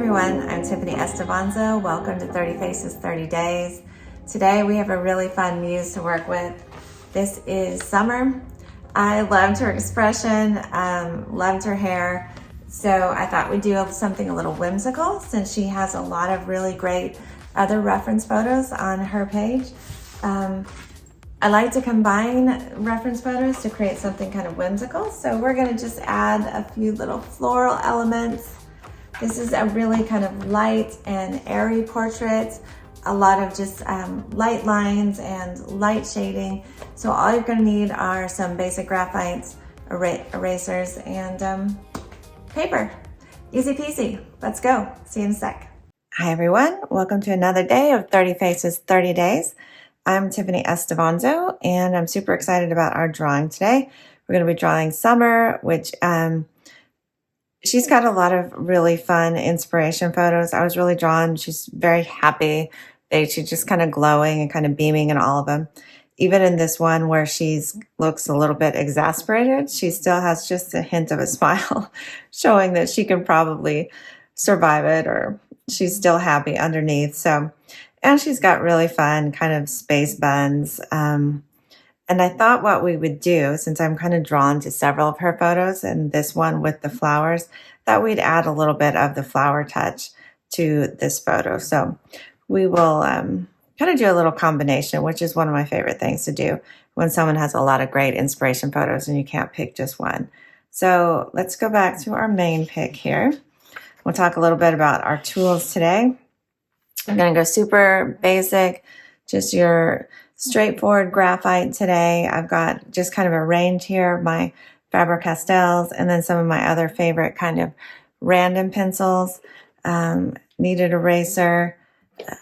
everyone, I'm Tiffany DaVanzo. Welcome to 30 Faces, 30 Days. Today we have a really fun muse to work with. This is Summer. I loved her expression, loved her hair, so I thought we'd do something a little whimsical since she has a lot of really great other reference photos on her page. I like to combine reference photos to create something kind of whimsical, so we're going to just add a few little floral elements. This is a really kind of light and airy portrait, a lot of just light lines and light shading. So all you're going to need are some basic graphites, erasers, and paper. Easy peasy. Let's go. See you in a sec. Hi everyone. Welcome to another day of 30 Faces, 30 Days. I'm Tiffany DaVanzo, and I'm super excited about our drawing today. We're going to be drawing Summer, which she's got a lot of really fun inspiration photos. I was really drawn. She's very happy. She's just kind of glowing and kind of beaming in all of them. Even in this one where looks a little bit exasperated, she still has just a hint of a smile, showing that she can probably survive it, or she's still happy underneath. And she's got really fun kind of space buns. And I thought what we would do, since I'm kind of drawn to several of her photos and this one with the flowers, that we'd add a little bit of the flower touch to this photo. So we will kind of do a little combination, which is one of my favorite things to do when someone has a lot of great inspiration photos and you can't pick just one. So let's go back to our main pick here. We'll talk a little bit about our tools today. I'm going to go super basic, just your straightforward graphite today. I've got just kind of a range here of my Faber-Castells and then some of my other favorite kind of random pencils. Needed eraser.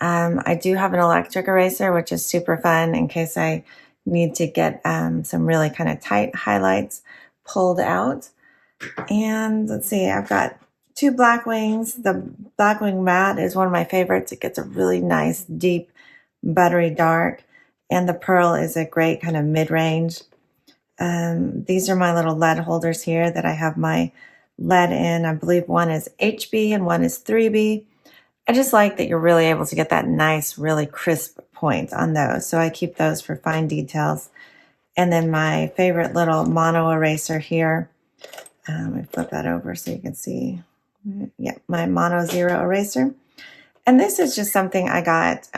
I do have an electric eraser, which is super fun in case I need to get some really kind of tight highlights pulled out. And let's see, I've got 2 black wings. The Blackwing matte is one of my favorites. It gets a really nice, deep, buttery dark. And the pearl is a great kind of mid-range. These are my little lead holders here that I have my lead in. I believe one is HB and one is 3B. I just like that you're really able to get that nice, really crisp point on those. So I keep those for fine details. And then my favorite little mono eraser here. I flip that over so you can see. Yeah, my mono 0 eraser. And this is just something I got.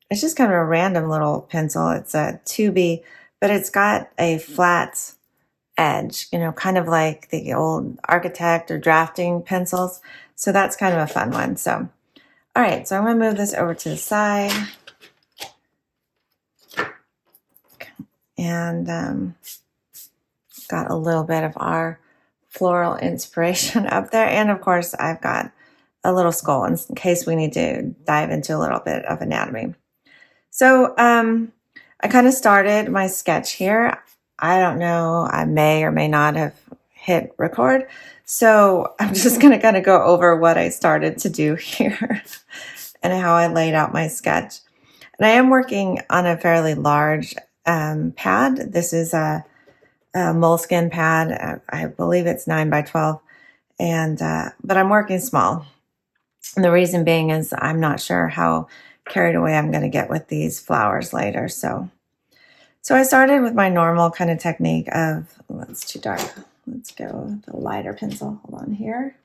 It's just kind of a random little pencil. It's a 2B, but it's got a flat edge, kind of like the old architect or drafting pencils. So that's kind of a fun one. So, all right, so I'm going to move this over to the side. And got a little bit of our floral inspiration up there. And of course, I've got a little skull in case we need to dive into a little bit of anatomy. So I kind of started my sketch here. I don't know, I may or may not have hit record. So I'm just going to kind of go over what I started to do here and how I laid out my sketch. And I am working on a fairly large pad. This is a moleskin pad. I believe it's 9 by 12. But I'm working small. And the reason being is I'm not sure how carried away I'm going to get with these flowers later. So I started with my normal kind of technique of, that's too dark. Let's go with a lighter pencil. Hold on here.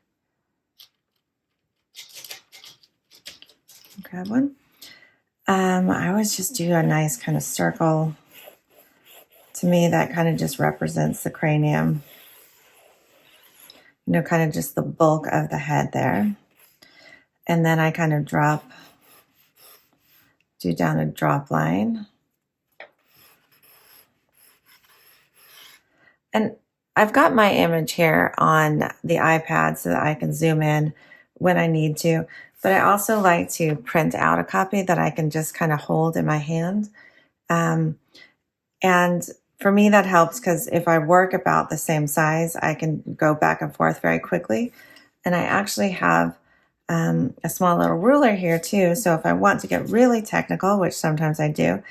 Grab one. I always just do a nice kind of circle. To me, that kind of just represents the cranium. Kind of just the bulk of the head there. And then I kind of do down a drop line. And I've got my image here on the iPad so that I can zoom in when I need to. But I also like to print out a copy that I can just kind of hold in my hand. And for me, that helps because if I work about the same size, I can go back and forth very quickly. And I actually have a small little ruler here too. So if I want to get really technical, which sometimes I do,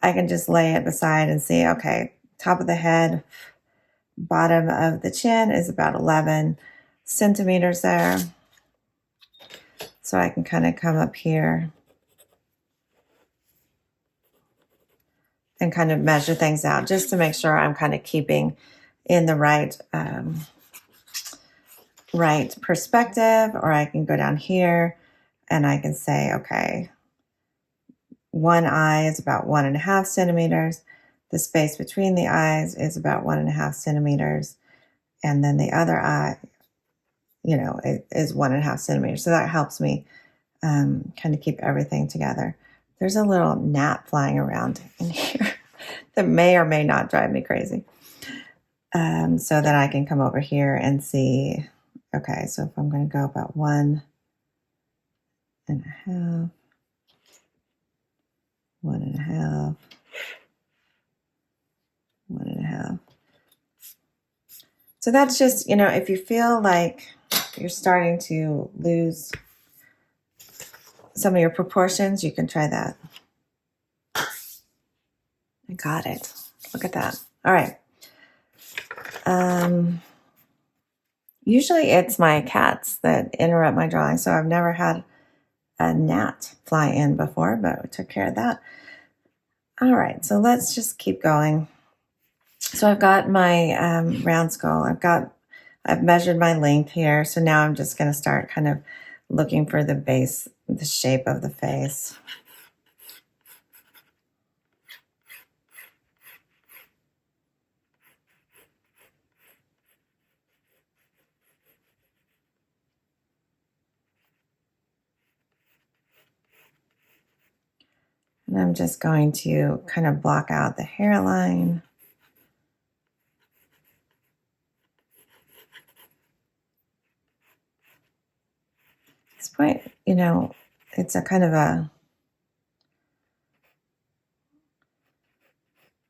I can just lay it beside and see, okay, top of the head, bottom of the chin is about 11 centimeters there. So I can kind of come up here and kind of measure things out just to make sure I'm kind of keeping in the right right perspective. Or I can go down here and I can say, okay, one eye is about 1.5 centimeters. The space between the eyes is about 1.5 centimeters. And then the other eye, it is 1.5 centimeters. So that helps me kind of keep everything together. There's a little gnat flying around in here that may or may not drive me crazy. So that I can come over here and see, okay, so if I'm going to go about 1.5, 1.5, 1.5. So that's just, if you feel like you're starting to lose some of your proportions, you can try that. I got it. Look at that. All right. Usually it's my cats that interrupt my drawing, so I've never had a gnat fly in before, but we took care of that. All right, so let's just keep going. So I've got my round skull. I've measured my length here, so now I'm just going to start kind of looking for the base, the shape of the face. And I'm just going to kind of block out the hairline. At this point, it's a kind of a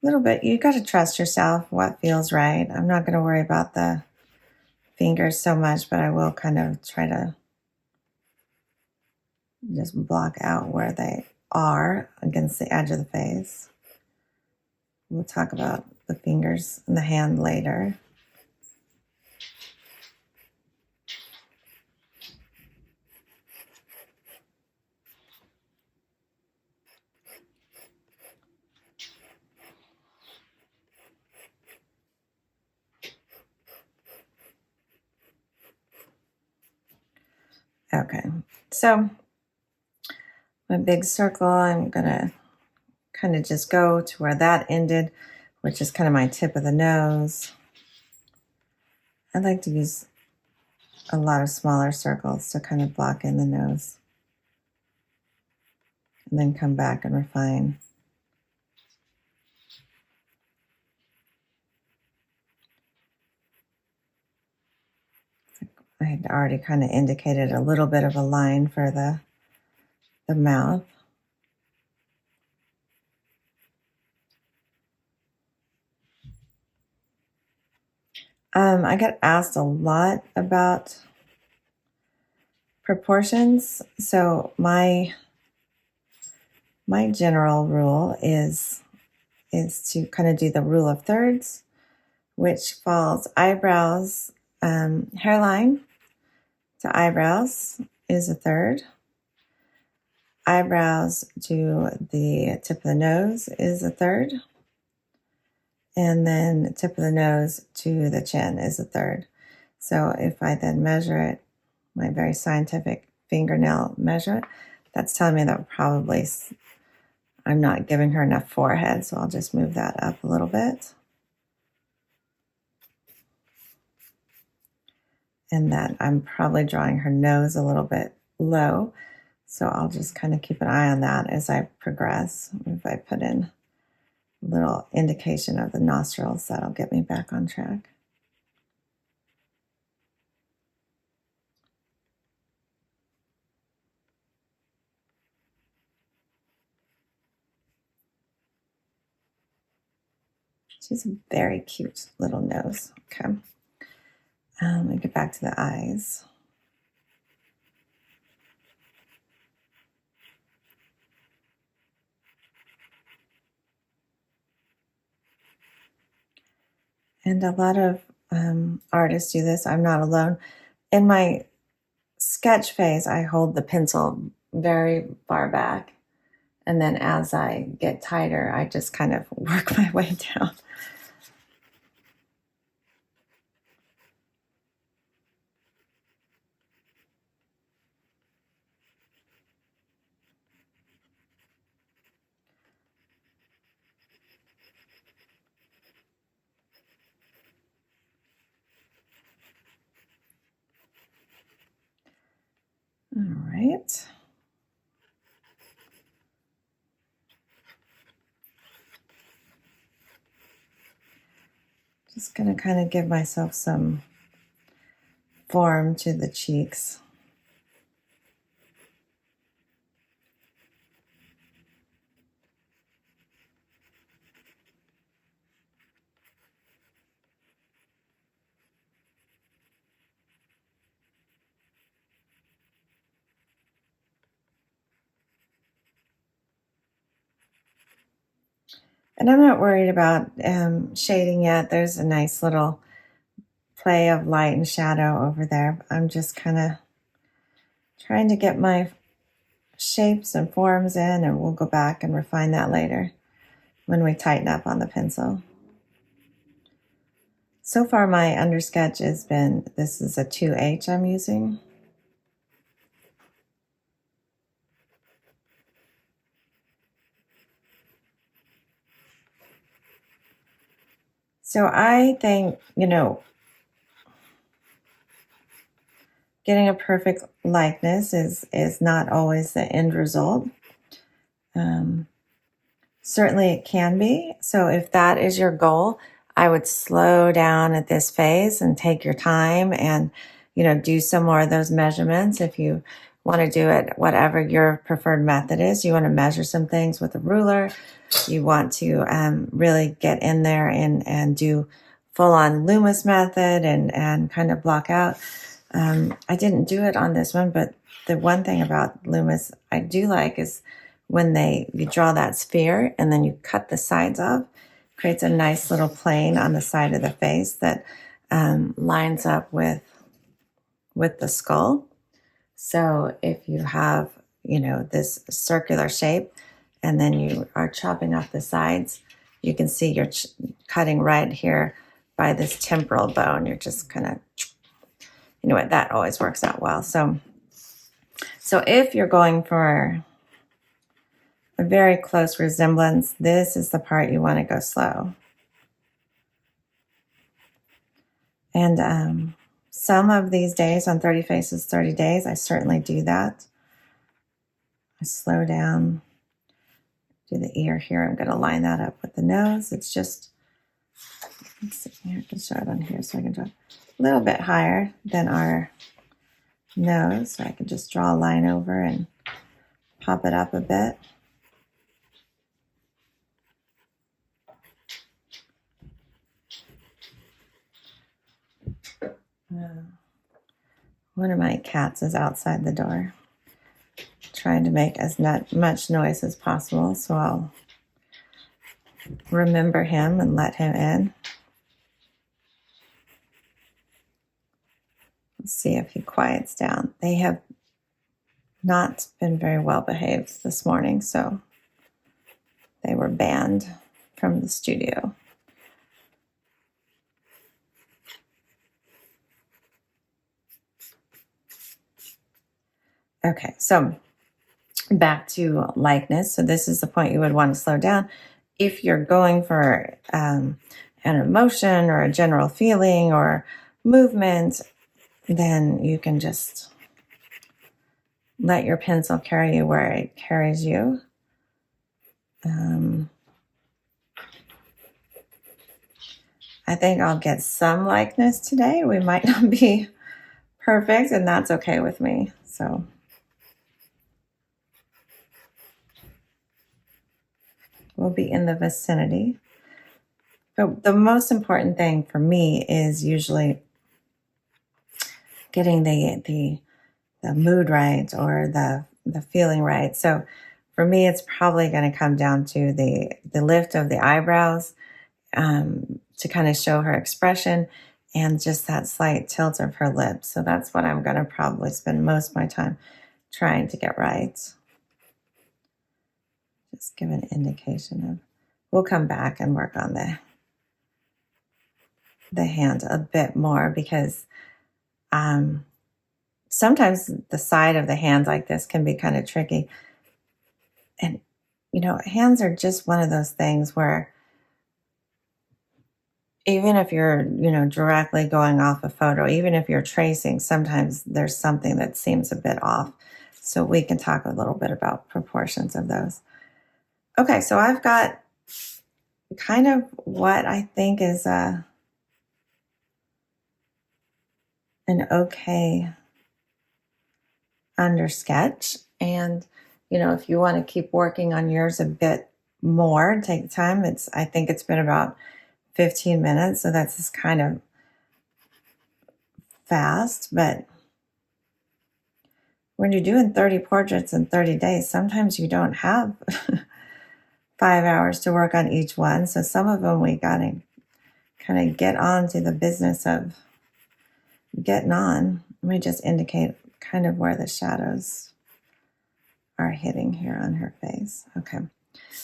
little bit, you got to trust yourself, what feels right. I'm not going to worry about the fingers so much, but I will kind of try to just block out where they are against the edge of the face. We'll talk about the fingers and the hand later. Okay, so my big circle, I'm going to kind of just go to where that ended, which is kind of my tip of the nose. I like to use a lot of smaller circles to kind of block in the nose. And then come back and refine. I had already kind of indicated a little bit of a line for the mouth. I get asked a lot about proportions. So my general rule is to kind of do the rule of thirds, which falls eyebrows, hairline to eyebrows is a third. Eyebrows to the tip of the nose is a third. And then tip of the nose to the chin is a third. So if I then measure it, my very scientific fingernail measure, that's telling me that probably I'm not giving her enough forehead. So I'll just move that up a little bit. And that I'm probably drawing her nose a little bit low. So I'll just kind of keep an eye on that as I progress. If I put in a little indication of the nostrils, that'll get me back on track. She's a very cute little nose. Okay. Let me get back to the eyes. And a lot of artists do this. I'm not alone. In my sketch phase, I hold the pencil very far back. And then as I get tighter, I just kind of work my way down. All right. Just going to kind of give myself some form to the cheeks. And I'm not worried about shading yet. There's a nice little play of light and shadow over there. I'm just kind of trying to get my shapes and forms in, and we'll go back and refine that later when we tighten up on the pencil. So far my undersketch has been, this is a 2H I'm using. So I think, getting a perfect likeness is not always the end result. Certainly it can be. So if that is your goal, I would slow down at this phase and take your time and, do some more of those measurements. If you want to do it, whatever your preferred method is, you want to measure some things with a ruler. You want to really get in there and do full on Loomis method and kind of block out. I didn't do it on this one, but the one thing about Loomis I do like is when you draw that sphere and then you cut the sides off, creates a nice little plane on the side of the face that lines up with the skull. So if you have, this circular shape and then you are chopping off the sides, you can see you're cutting right here by this temporal bone. You're just kind of, that always works out well. So if you're going for a very close resemblance, this is the part you want to go slow. And some of these days on 30 Faces, 30 Days, I certainly do that. I slow down, do the ear here. I'm going to line that up with the nose. It's just, let's see here, I can start on here so I can draw a little bit higher than our nose. So I can just draw a line over and pop it up a bit. One of my cats is outside the door trying to make as much noise as possible, so I'll remember him and let him in. Let's see if he quiets down. They have not been very well behaved this morning, so they were banned from the studio. Okay, so back to likeness. So this is the point you would want to slow down. If you're going for an emotion or a general feeling or movement, then you can just let your pencil carry you where it carries you. I think I'll get some likeness today. We might not be perfect, and that's okay with me. So we'll be in the vicinity. But the most important thing for me is usually getting the mood right or the feeling right. So for me, it's probably going to come down to the lift of the eyebrows to kind of show her expression. and just that slight tilt of her lips. So that's what I'm going to probably spend most of my time trying to get right. Just give an indication of, we'll come back and work on the hand a bit more, because sometimes the side of the hand like this can be kind of tricky. And, hands are just one of those things where even if you're, directly going off a photo, even if you're tracing, sometimes there's something that seems a bit off. So we can talk a little bit about proportions of those. Okay, so I've got kind of what I think is an okay under sketch. And, if you want to keep working on yours a bit more, take time. I think it's been about 15 minutes. So that's just kind of fast. But when you're doing 30 portraits in 30 days, sometimes you don't have 5 hours to work on each one. So some of them we got to kind of get on to the business of getting on. Let me just indicate kind of where the shadows are hitting here on her face. Okay. I'm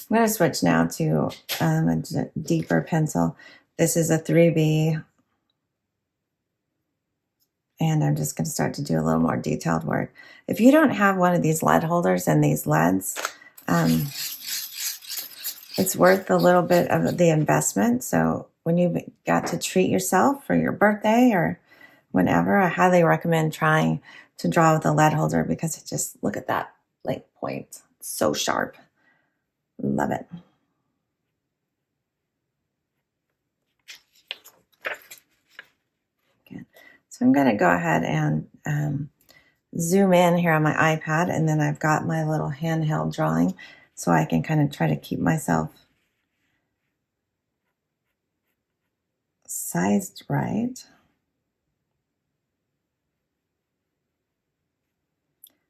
going to switch now to a deeper pencil. This is a 3B. And I'm just going to start to do a little more detailed work. If you don't have one of these lead holders and these leads, it's worth a little bit of the investment. So when you got to treat yourself for your birthday or whenever, I highly recommend trying to draw with a lead holder, because it just, look at that like point. It's so sharp. Love it. Okay. So I'm going to go ahead and zoom in here on my iPad, and then I've got my little handheld drawing so I can kind of try to keep myself sized right.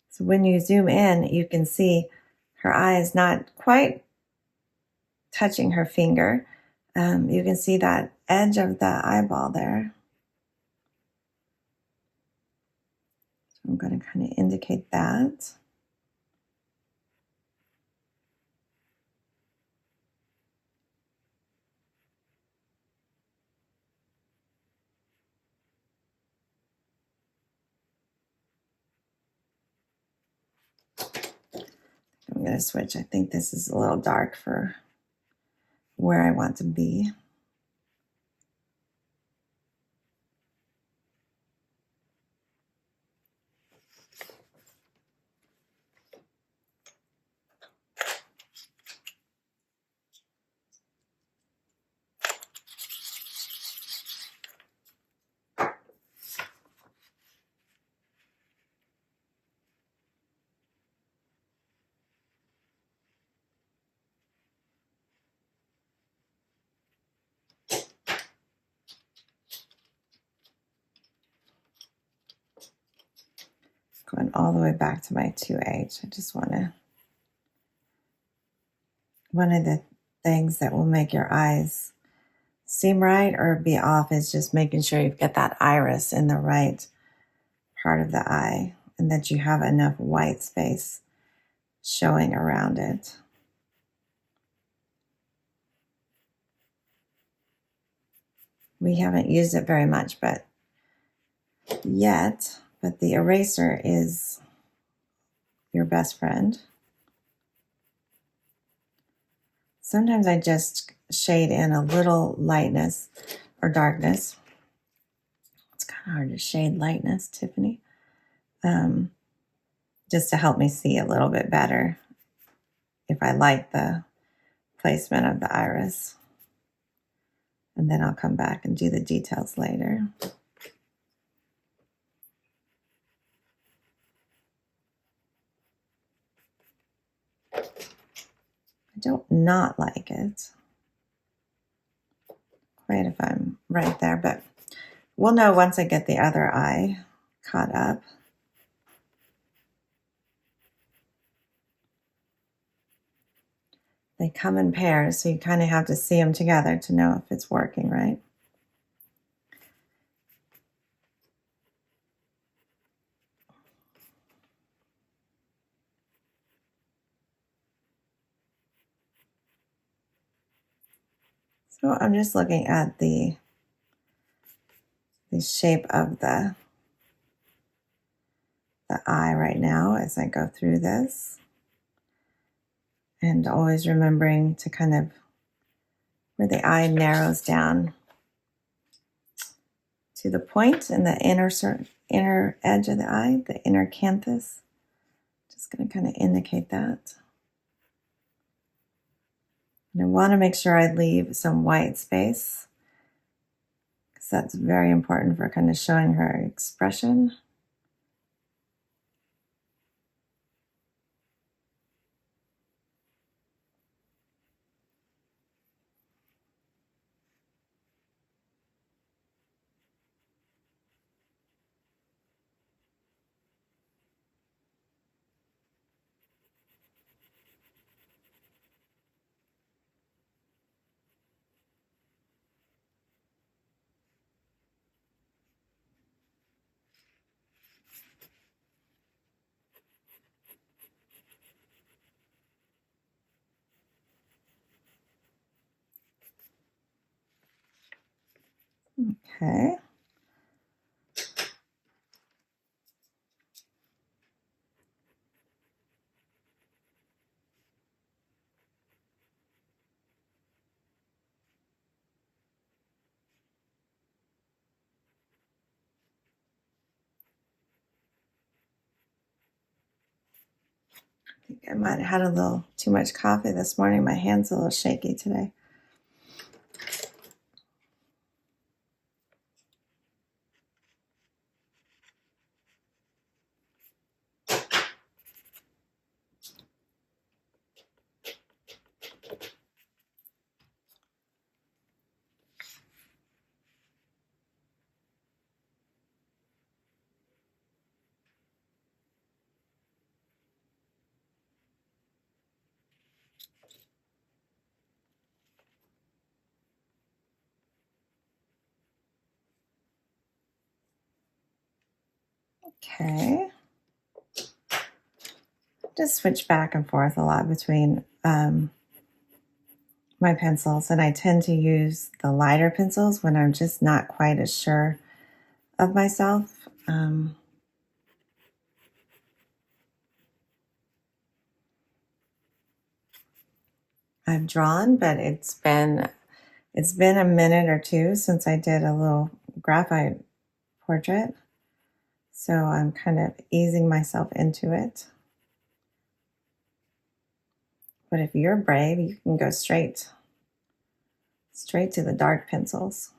So when you zoom in, you can see her eye is not quite touching her finger. You can see that edge of the eyeball there. So I'm going to kind of indicate that. I'm going to switch. I think this is a little dark for where I want to be. Going all the way back to my 2H. I just want to, one of the things that will make your eyes seem right or be off is just making sure you've got that iris in the right part of the eye and that you have enough white space showing around it. We haven't used it very much, but the eraser is your best friend. Sometimes I just shade in a little lightness or darkness. It's kind of hard to shade lightness, Tiffany. Just to help me see a little bit better if I like the placement of the iris. And then I'll come back and do the details later. I don't not like it. Great if I'm right there, but we'll know once I get the other eye caught up. They come in pairs, so you kind of have to see them together to know if it's working right. So I'm just looking at the shape of the eye right now as I go through this. And always remembering to kind of where the eye narrows down to the point in the inner edge of the eye, the inner canthus. Just going to kind of indicate that. And I want to make sure I leave some white space because that's very important for kind of showing her expression. Okay. I think I might have had a little too much coffee this morning. My hand's a little shaky today. Okay. Just switch back and forth a lot between my pencils, and I tend to use the lighter pencils when I'm just not quite as sure of myself. I've drawn, but it's been a minute or two since I did a little graphite portrait, so I'm kind of easing myself into it. But if you're brave, you can go straight to the dark pencils.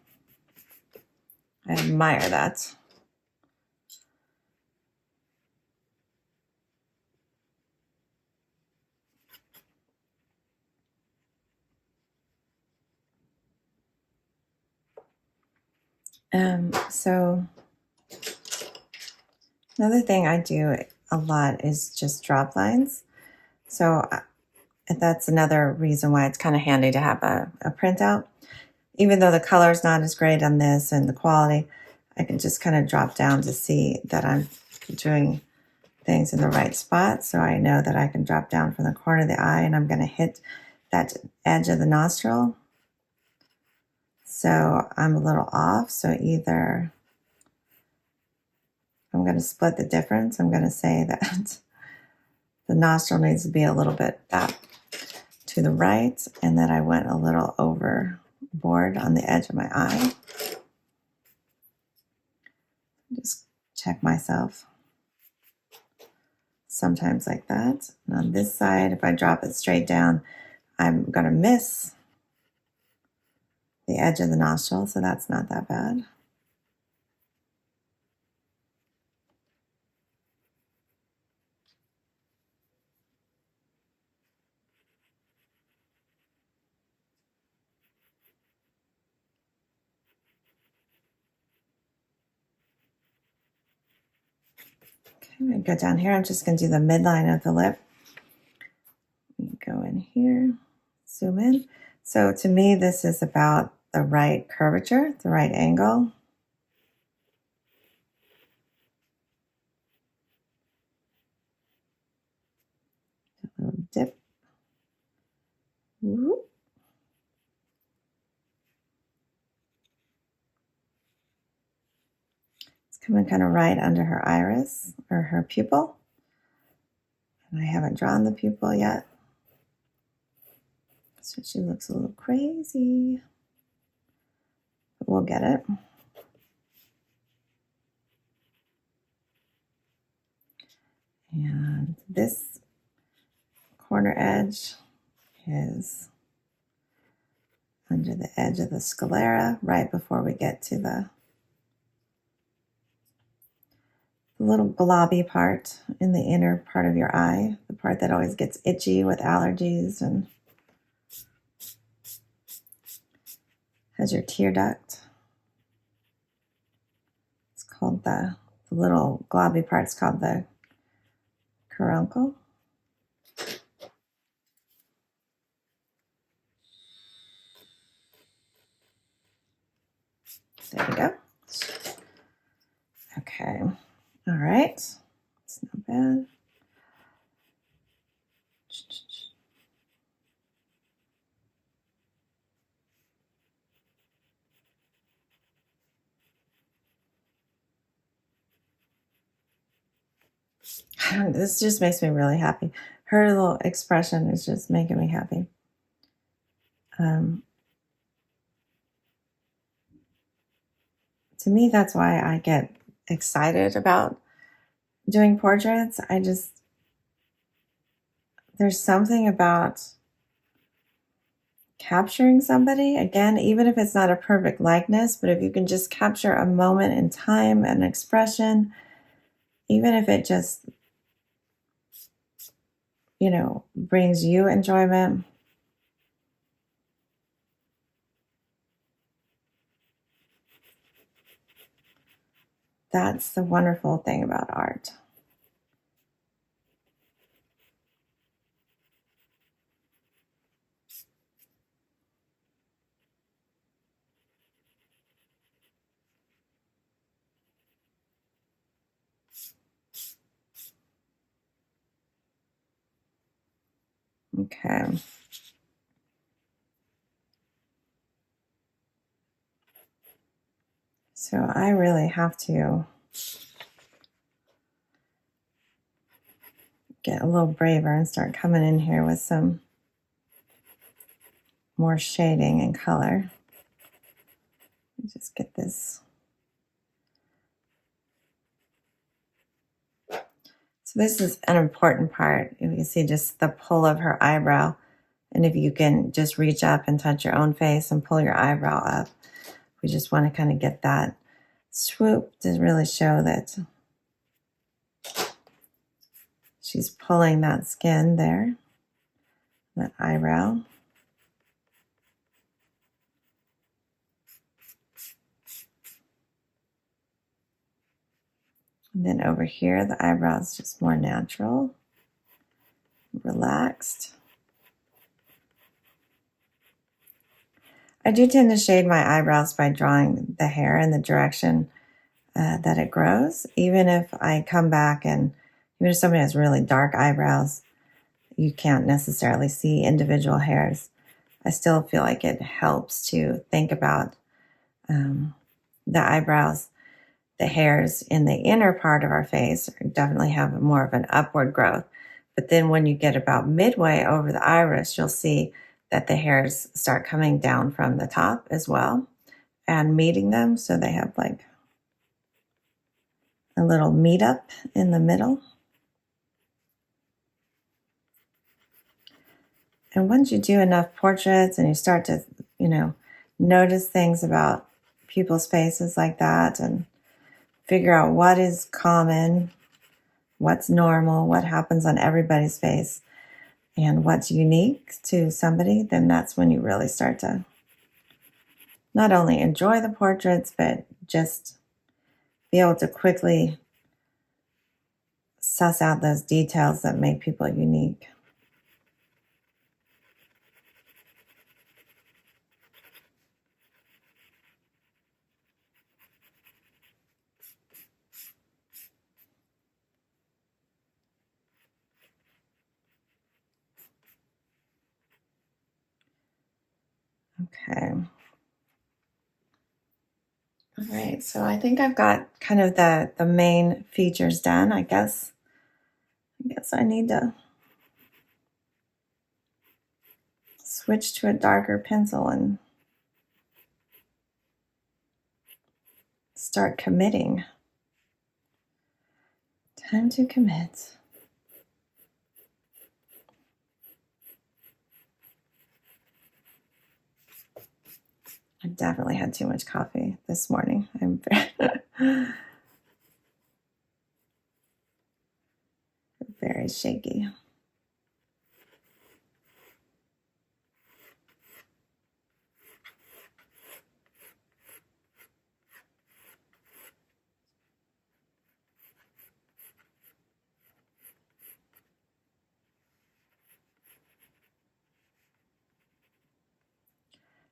I admire that. So another thing I do a lot is just drop lines. So that's another reason why it's kind of handy to have a printout. Even though the color is not as great on this and the quality, I can just kind of drop down to see that I'm doing things in the right spot. So I know that I can drop down from the corner of the eye and I'm going to hit that edge of the nostril. So I'm a little off. So either I'm going to split the difference. I'm going to say that the nostril needs to be a little bit back to the right and that I went a little overboard on the edge of my eye. Just check myself. Sometimes like that. And on this side, if I drop it straight down, I'm going to miss the edge of the nostril, so that's not that bad. Okay, I'm going to go down here. I'm just going to do the midline of the lip. Go in here, zoom in. So to me, this is about the right curvature, the right angle. A little dip. Whoop. coming kind of right under her iris or her pupil. And I haven't drawn the pupil yet. So she looks a little crazy, but we'll get it. And this corner edge is under the edge of the sclera, right before we get to the little globby part in the inner part of your eye, the part that always gets itchy with allergies and has your tear duct. It's called the little globby part's called the caruncle. There we go. Okay. All right. It's not bad. This just makes me really happy. Her little expression is just making me happy. To me, that's why I get excited about doing portraits. There's something about capturing somebody, again, even if it's not a perfect likeness, but if you can just capture a moment in time, an expression, even if it just, brings you enjoyment. That's the wonderful thing about art. Okay. So I really have to get a little braver and start coming in here with some more shading and color. Just get this. So this is an important part. You can see just the pull of her eyebrow. And if you can just reach up and touch your own face and pull your eyebrow up, we just want to kind of get that swoop to really show that she's pulling that skin there, that eyebrow. And then over here, the eyebrow is just more natural, relaxed. I do tend to shade my eyebrows by drawing the hair in the direction that it grows. Even if I come back and even if somebody has really dark eyebrows, you can't necessarily see individual hairs. I still feel like it helps to think about the eyebrows. The hairs in the inner part of our face definitely have more of an upward growth. But then when you get about midway over the iris, you'll see that the hairs start coming down from the top as well and meeting them. So they have like a little meet up in the middle. And once you do enough portraits and you start to, notice things about people's faces like that and figure out what is common, what's normal, what happens on everybody's face, and what's unique to somebody, then that's when you really start to not only enjoy the portraits, but just be able to quickly suss out those details that make people unique. Okay. All right, so I think I've got kind of the main features done. I guess I need to switch to a darker pencil and start committing. Time to commit. I definitely had too much coffee this morning. I'm very shaky.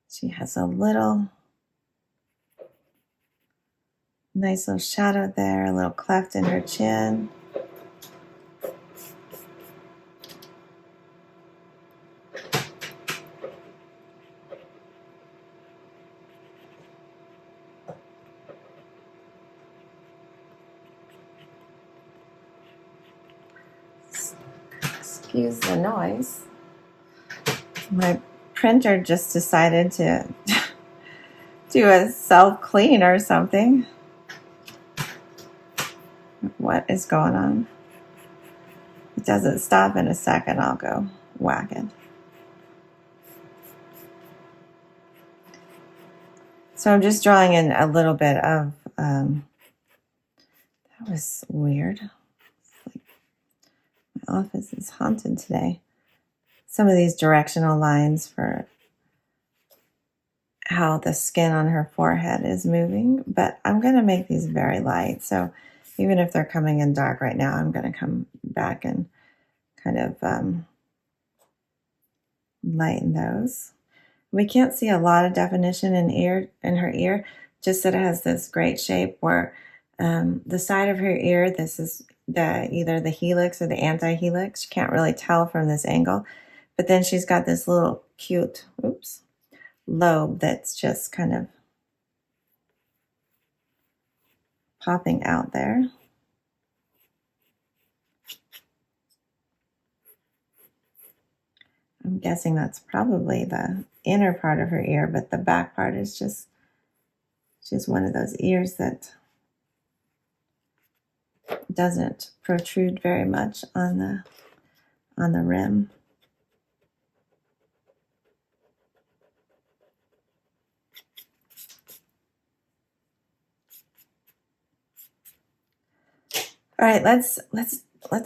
She has a nice little shadow there, a little cleft in her chin. Excuse the noise. My printer just decided to do a self-clean or something. What is going on? It doesn't stop. In a second, I'll go whack it. So I'm just drawing in a little bit of, that was weird. Like my office is haunted today. Some of these directional lines for how the skin on her forehead is moving, but I'm going to make these very light. So even if they're coming in dark right now, I'm going to come back and kind of lighten those. We can't see a lot of definition in her ear, just that it has this great shape where the side of her ear, this is either the helix or the anti-helix. You can't really tell from this angle, but then she's got this little cute, lobe that's just kind of popping out there. I'm guessing that's probably the inner part of her ear, but the back part is just one of those ears that doesn't protrude very much on the rim. All right, let's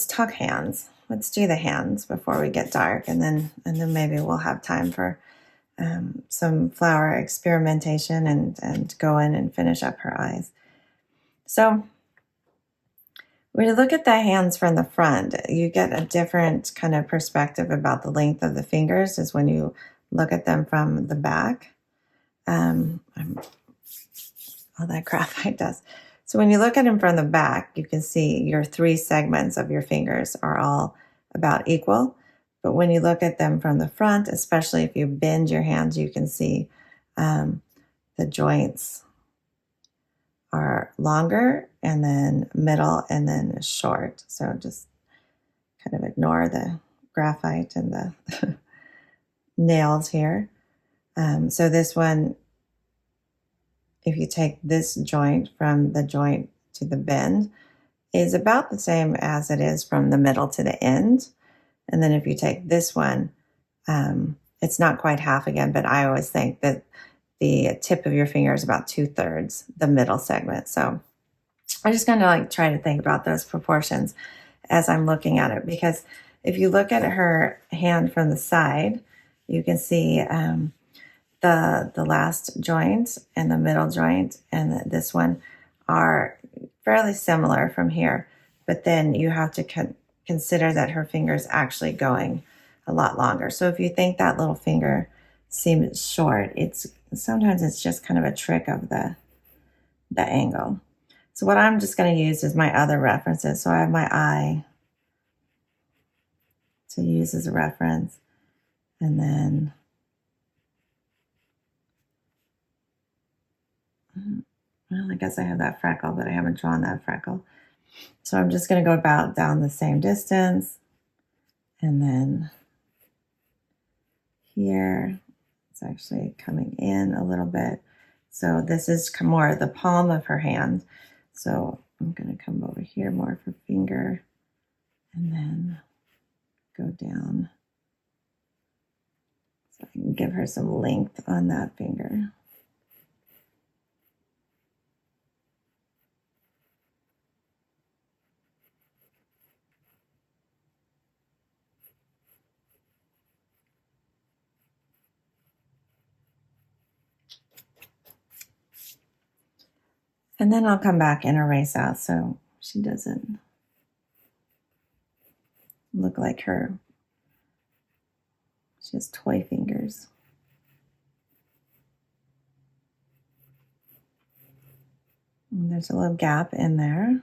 talk hands. Let's do the hands before we get dark, and then maybe we'll have time for some flower experimentation and go in and finish up her eyes. So when you look at the hands from the front, you get a different kind of perspective about the length of the fingers as when you look at them from the back. All that graphite does. So when you look at them from the back, you can see your 3 segments of your fingers are all about equal. But when you look at them from the front, especially if you bend your hands, you can see the joints are longer, and then middle, and then short. So just kind of ignore the graphite and the nails here. So this one, if you take this joint from the joint to the bend, is about the same as it is from the middle to the end. And then if you take this one, it's not quite half again, but I always think that the tip of your finger is about 2/3 the middle segment. So I'm just going to try to think about those proportions as I'm looking at it, because if you look at her hand from the side, you can see the last joint and the middle joint and this one are fairly similar from here, but then you have to consider that her finger is actually going a lot longer. So if you think that little finger seems short, sometimes it's just kind of a trick of the angle. So what I'm just going to use is my other references. So I have my eye to use as a reference, and then Well, I guess I have that freckle, but I haven't drawn that freckle. So I'm just going to go about down the same distance. And then here, it's actually coming in a little bit. So this is more the palm of her hand. So I'm going to come over here more for finger and then go down. So I can give her some length on that finger. And then I'll come back and erase out so she doesn't look like her. She has toy fingers. And there's a little gap in there.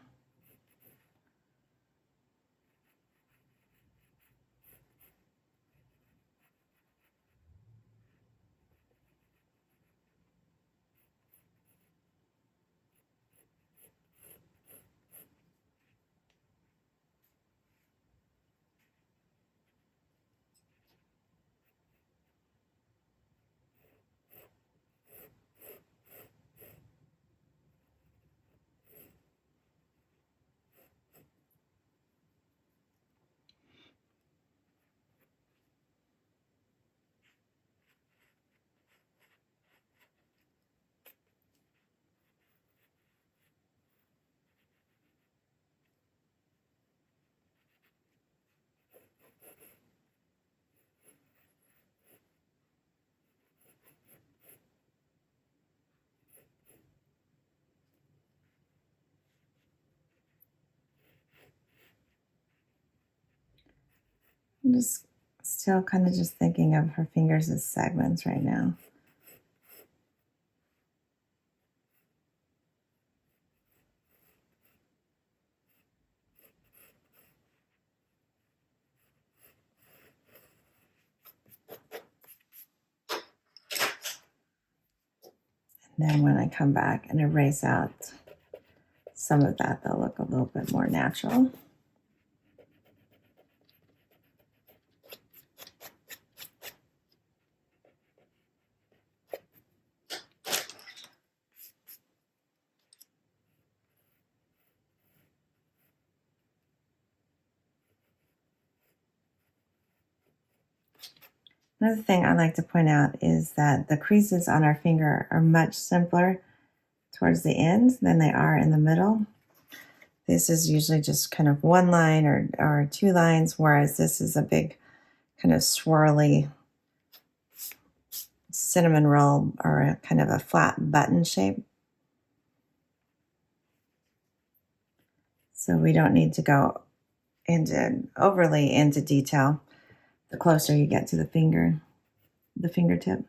I'm just still kind of just thinking of her fingers as segments right now. And then when I come back and erase out some of that, they'll look a little bit more natural. Another thing I like to point out is that the creases on our finger are much simpler towards the end than they are in the middle. This is usually just kind of one line or two lines, whereas this is a big kind of swirly cinnamon roll or a kind of a flat button shape. So we don't need to go overly into detail the closer you get to the fingertip.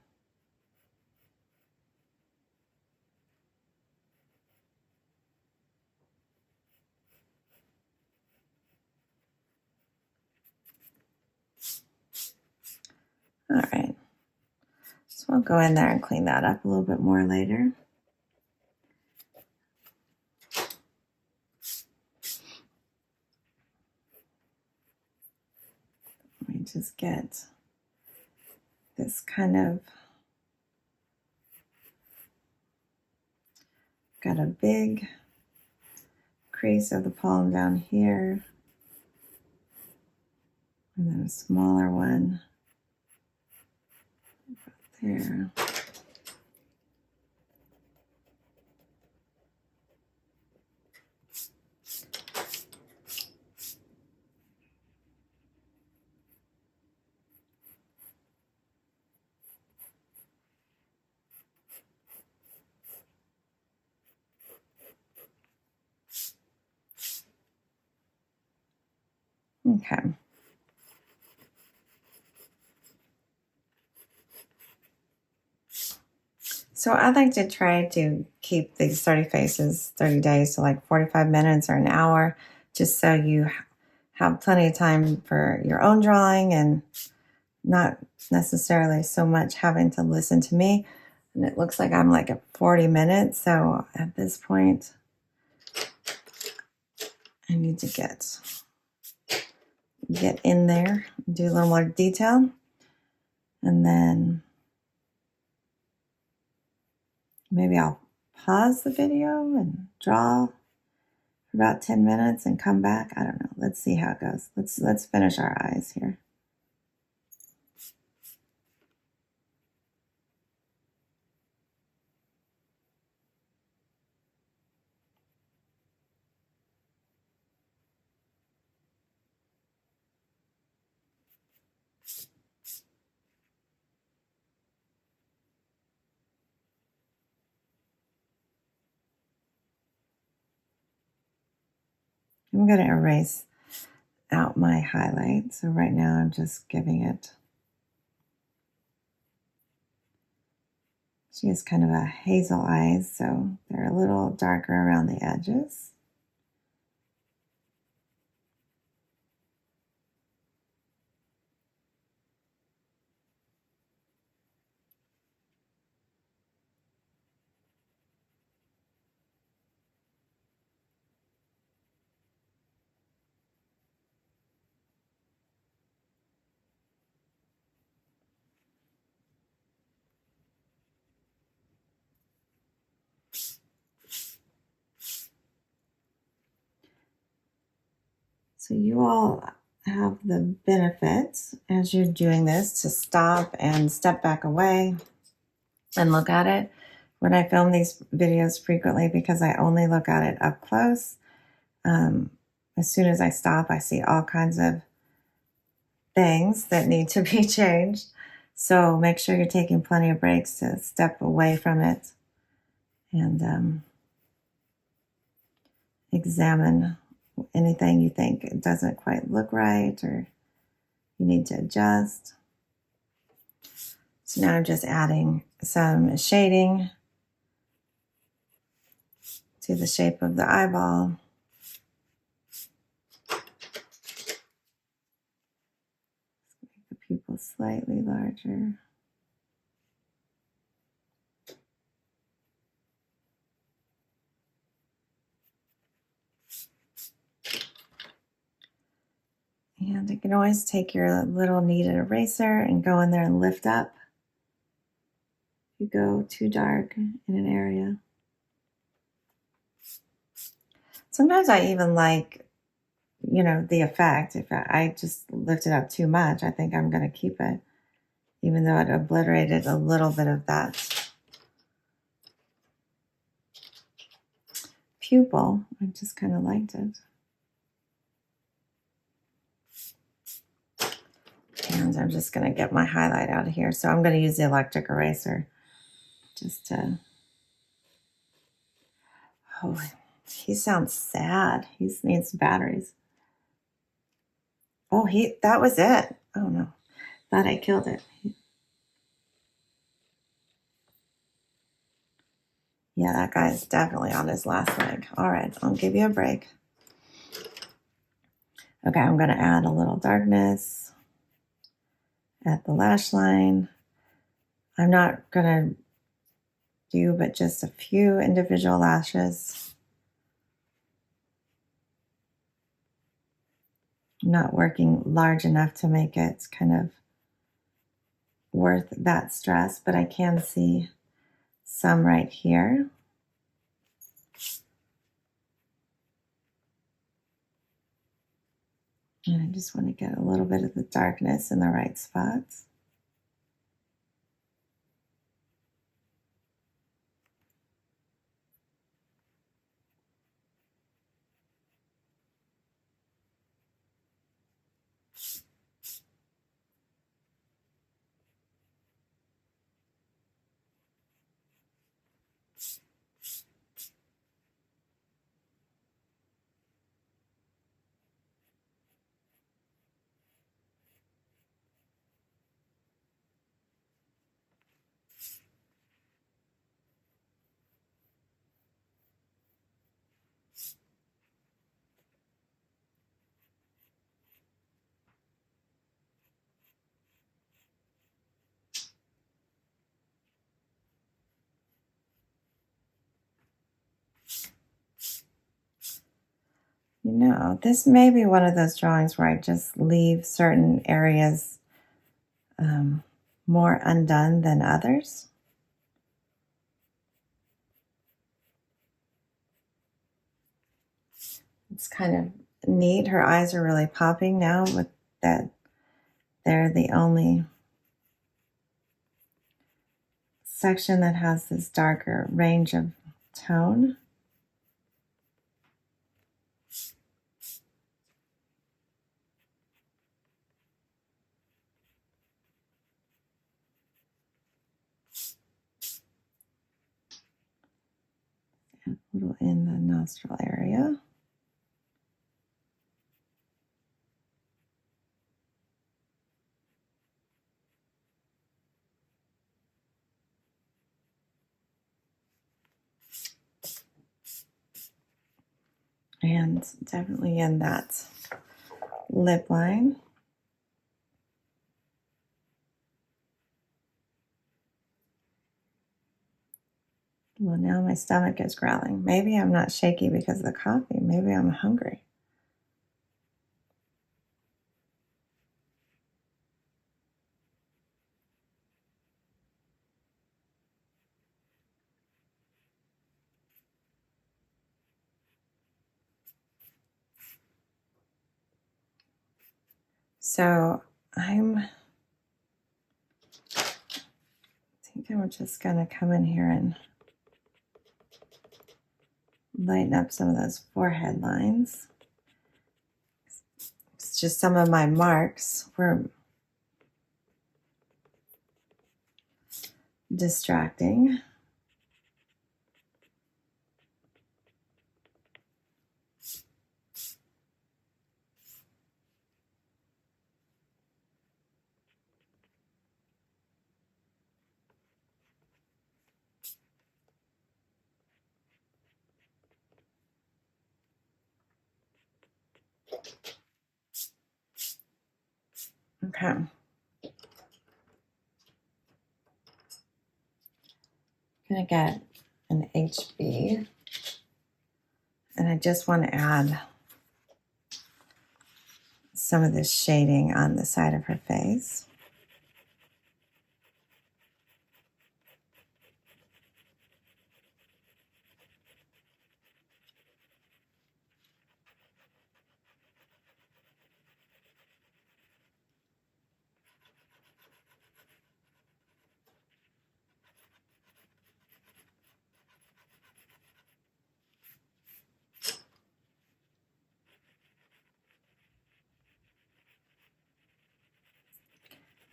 All right, so I'll go in there and clean that up a little bit more later. Let me just get this kind of, got a big crease of the palm down here, and then a smaller one there. Okay. So I like to try to keep these 30 faces, 30 days to like 45 minutes or an hour, just so you have plenty of time for your own drawing and not necessarily so much having to listen to me. And it looks like I'm like at 40 minutes. So at this point, I need to get in there and do a little more detail. And then maybe I'll pause the video and draw for about 10 minutes and come back. I don't know. Let's see how it goes. Let's finish our eyes here. I'm going to erase out my highlight. So right now I'm just giving it, she has kind of a hazel eyes, so they're a little darker around the edges. So you all have the benefit as you're doing this to stop and step back away and look at it. When I film these videos frequently, because I only look at it up close, as soon as I stop, I see all kinds of things that need to be changed. So make sure you're taking plenty of breaks to step away from it and examine anything you think it doesn't quite look right or you need to adjust. So now I'm just adding some shading to the shape of the eyeball. Make the pupil slightly larger. And you can always take your little kneaded eraser and go in there and lift up if you go too dark in an area. Sometimes I even like, the effect. If I just lift it up too much, I think I'm going to keep it, even though it obliterated a little bit of that pupil. I just kind of liked it. And I'm just going to get my highlight out of here. So I'm going to use the electric eraser just to... Oh, he sounds sad. He needs batteries. Oh, that was it. Oh, no. Thought I killed it. Yeah, that guy is definitely on his last leg. All right, I'll give you a break. Okay, I'm going to add a little darkness at the lash line. I'm not going to do but just a few individual lashes. I'm not working large enough to make it kind of worth that stress, but I can see some right here. And I just want to get a little bit of the darkness in the right spots. This may be one of those drawings where I just leave certain areas more undone than others. It's kind of neat. Her eyes are really popping now with that. They're the only section that has this darker range of tone. A little in the nostril area. And definitely in that lip line. Well, now my stomach is growling. Maybe I'm not shaky because of the coffee. Maybe I'm hungry. So I think I'm just going to come in here and lighten up some of those forehead lines. It's just some of my marks were distracting. Okay. I'm going to get an HB, and I just want to add some of this shading on the side of her face.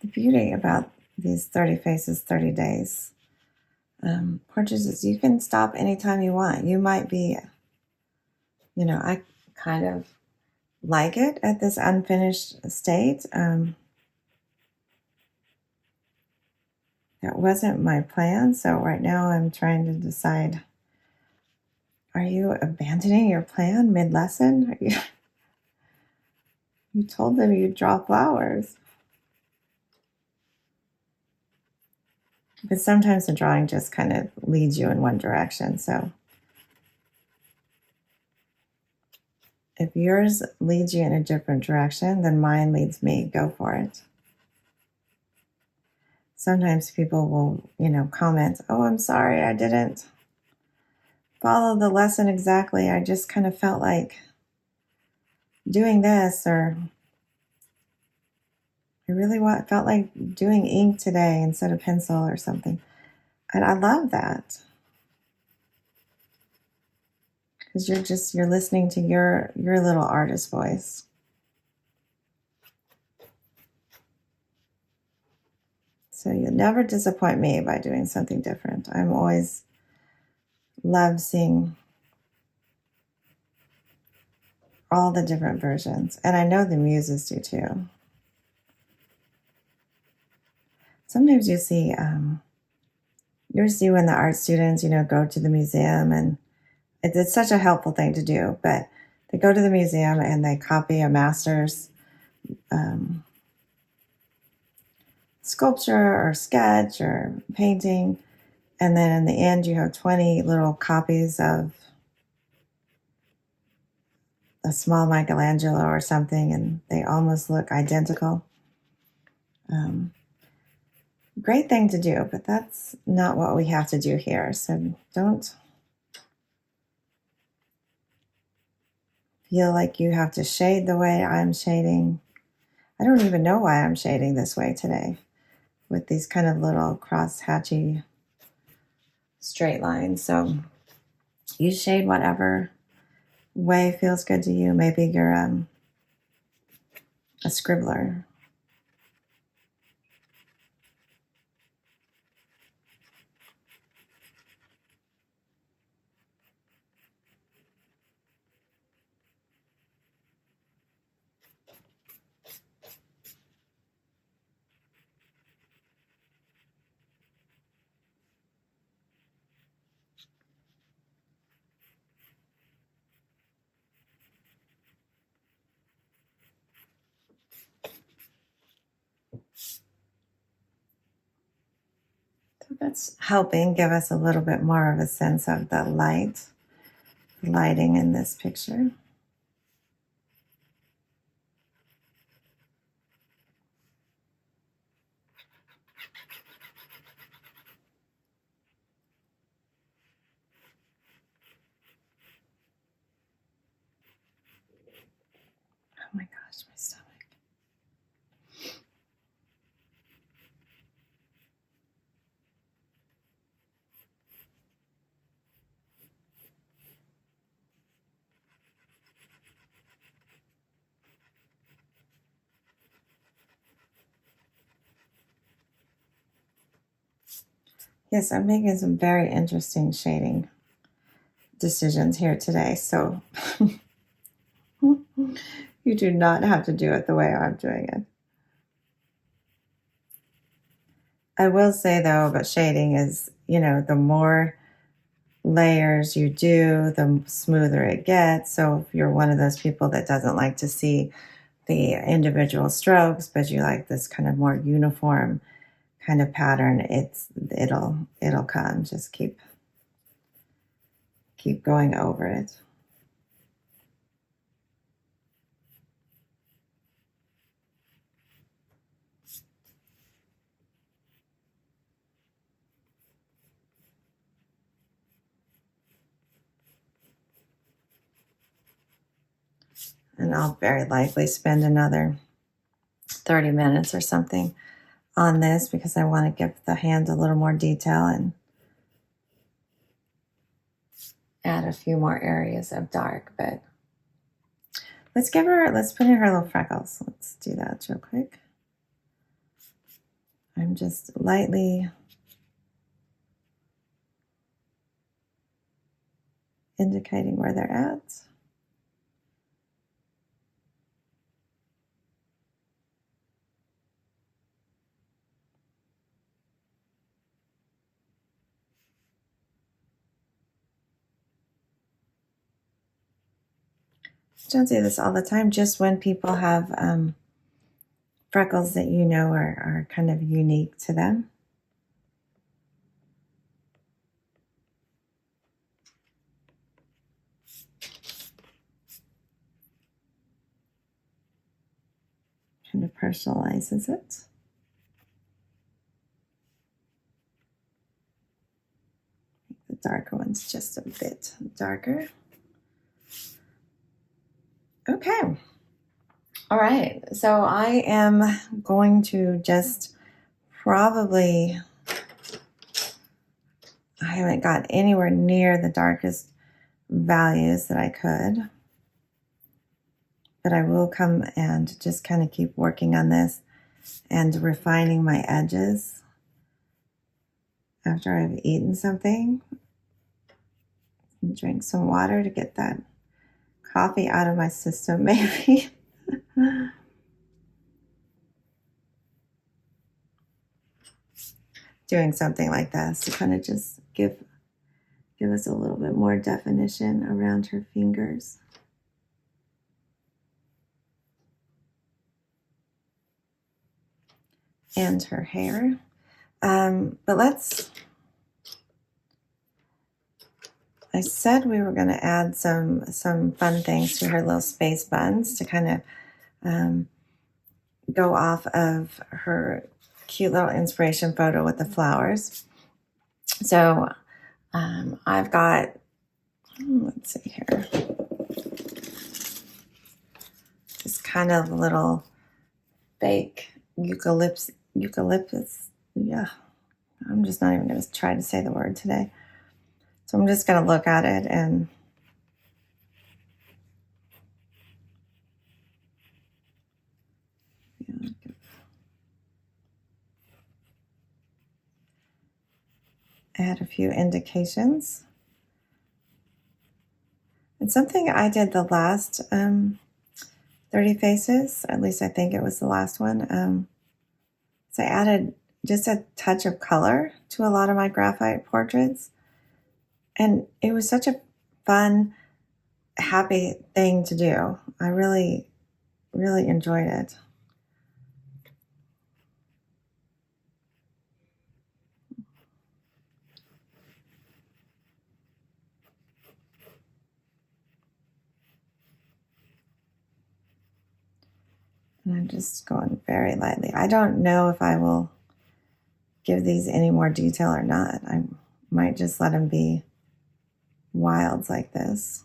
The beauty about these 30 Faces, 30 Days portraits is you can stop anytime you want. You might be, I kind of like it at this unfinished state. That wasn't my plan. So right now I'm trying to decide, are you abandoning your plan mid-lesson? You told them you'd draw flowers. But sometimes the drawing just kind of leads you in one direction. So if yours leads you in a different direction, then mine leads me. Go for it. Sometimes people will, comment, oh, I'm sorry, I didn't follow the lesson exactly. I just kind of felt like doing this, or I really felt like doing ink today instead of pencil or something. And I love that. Because you're listening to your little artist voice. So you'll never disappoint me by doing something different. I'm always love seeing all the different versions. And I know the muses do too. Sometimes you see when the art students, go to the museum, and it's such a helpful thing to do, but they go to the museum and they copy a master's sculpture or sketch or painting, and then in the end you have 20 little copies of a small Michelangelo or something, and they almost look identical. Great thing to do, but that's not what we have to do here. So don't feel like you have to shade the way I'm shading. I don't even know why I'm shading this way today with these kind of little cross-hatchy straight lines. So you shade whatever way feels good to you. Maybe you're a scribbler. So that's helping give us a little bit more of a sense of the lighting in this picture. Oh my gosh, my stomach. Yes, I'm making some very interesting shading decisions here today. So you do not have to do it the way I'm doing it. I will say though, but shading is, the more layers you do, the smoother it gets. So if you're one of those people that doesn't like to see the individual strokes, but you like this kind of more uniform kind of pattern, it'll come. Just keep going over it. And I'll very likely spend another 30 minutes or something on this because I want to give the hand a little more detail and add a few more areas of dark. But let's put in her little freckles. Let's do that real quick. I'm just lightly indicating where they're at. Don't do this all the time, just when people have freckles that are kind of unique to them. Kind of personalizes it. The darker one's just a bit darker. Okay. All right. So I am going to just probably, I haven't got anywhere near the darkest values that I could, but I will come and just kind of keep working on this and refining my edges after I've eaten something. And drink some water to get that coffee out of my system, maybe. Doing something like this to kind of just give us a little bit more definition around her fingers. And her hair. But I said we were going to add some fun things to her little space buns to kind of go off of her cute little inspiration photo with the flowers. So I've got, let's see here, this kind of little fake eucalyptus. Yeah, I'm just not even going to try to say the word today. So I'm just going to look at it and add a few indications. It's something I did the last 30 faces, at least I think it was the last one. So I added just a touch of color to a lot of my graphite portraits. And it was such a fun, happy thing to do. I really, really enjoyed it. And I'm just going very lightly. I don't know if I will give these any more detail or not. I might just let them be wilds like this.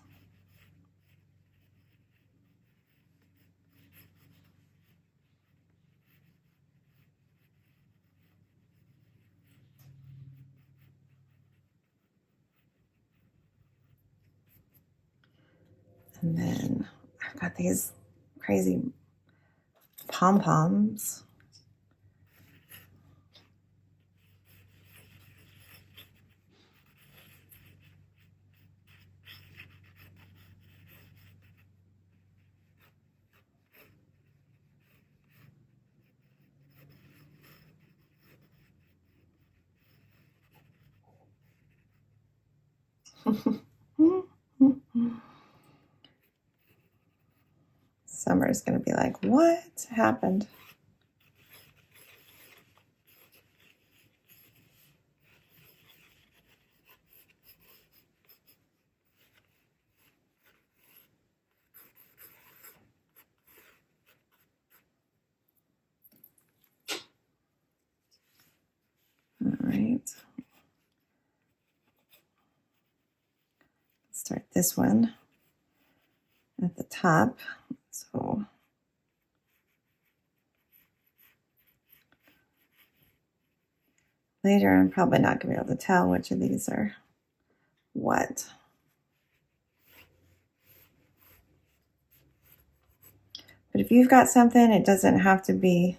And then I've got these crazy pom-poms. Summer's going to be like, what happened? All right. Start this one at the top. So later, I'm probably not going to be able to tell which of these are what. But if you've got something, it doesn't have to be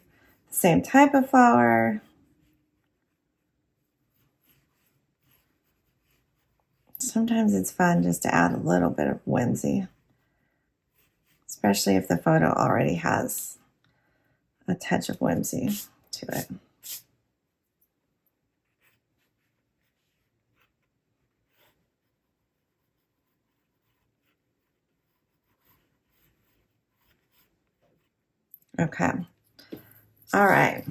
the same type of flower. Sometimes it's fun just to add a little bit of whimsy, especially if the photo already has a touch of whimsy to it. Okay. All right.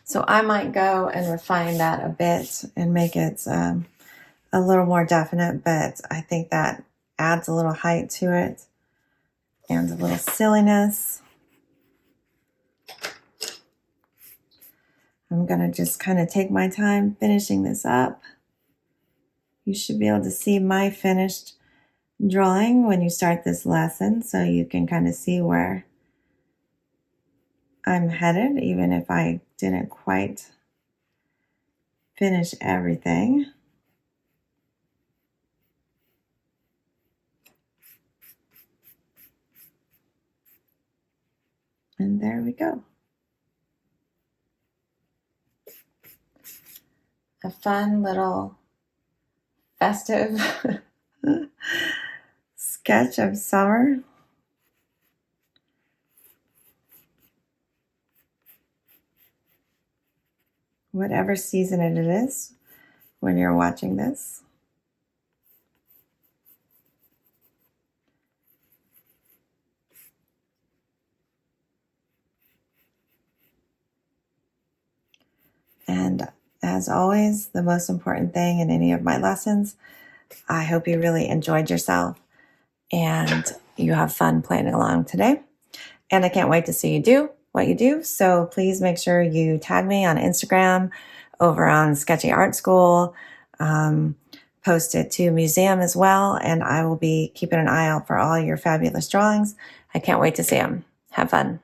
So I might go and refine that a bit and make it a little more definite, but I think that adds a little height to it and a little silliness. I'm going to just kind of take my time finishing this up. You should be able to see my finished drawing when you start this lesson, so you can kind of see where I'm headed, even if I didn't quite finish everything. And there we go. A fun little festive sketch of summer. Whatever season it is when you're watching this. And as always, the most important thing in any of my lessons, I hope you really enjoyed yourself and you have fun playing along today. And I can't wait to see you do what you do. So please make sure you tag me on Instagram, over on Sketchy Art School, post it to museum as well. And I will be keeping an eye out for all your fabulous drawings. I can't wait to see them. Have fun.